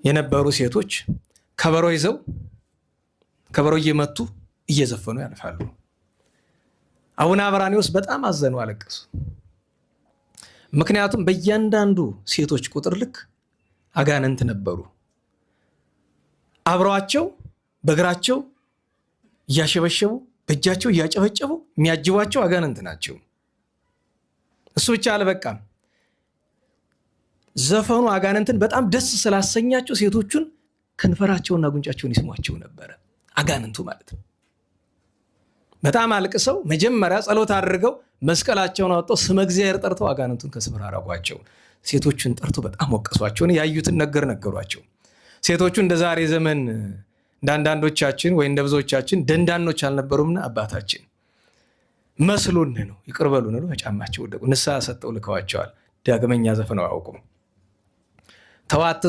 የነበሩ ሴቶች ከበሮ ይዘው ከበሮ እየመቱ እየዘፈኑ ያልፋሉ። አቡነ አብራኒዎስ በጣም አዘኑ፣ አለቀሱ። ምክንያቱም በእያንዳንዱ ሴቶች ቁጥር ልክ አጋንንት ነበሩ። አብረዋቸው በእግራቸው እያሸበሸቡ በእጃቸው እያጨበጨቡ የሚያጅቧቸው አጋንንት ናቸው። እሱ ብቻ አልበቃም። ዘፈኑ አጋንንትን በጣም ደስ ስላሰኛቸው ሴቶቹን ከንፈራቸውና ጉንጫቸውን ይስሟቸው ነበረ፣ አጋንንቱ ማለት ነው። በጣም አልቅሰው መጀመሪያ ጸሎት አድርገው መስቀላቸውን አወጣው ስመ እግዚአብሔር ጠርተው አጋንንቱን ከስፍራ አራቋቸው። ሴቶቹን ጠርቶ በጣም ወቀሷቸውን፣ ያዩትን ነገር ነገሯቸው። ሴቶቹ እንደ ዛሬ ዘመን እንደ አንዳንዶቻችን ወይ እንደ ብዙዎቻችን ደንዳኖች አልነበሩምና አባታችን መስሎን ነው ይቅር በሉን ነው በጫማቸው ወደቁ። ንስሐ ሰጠው ልከዋቸዋል። ዳግመኛ ዘፈነው አያውቁም። ተዋት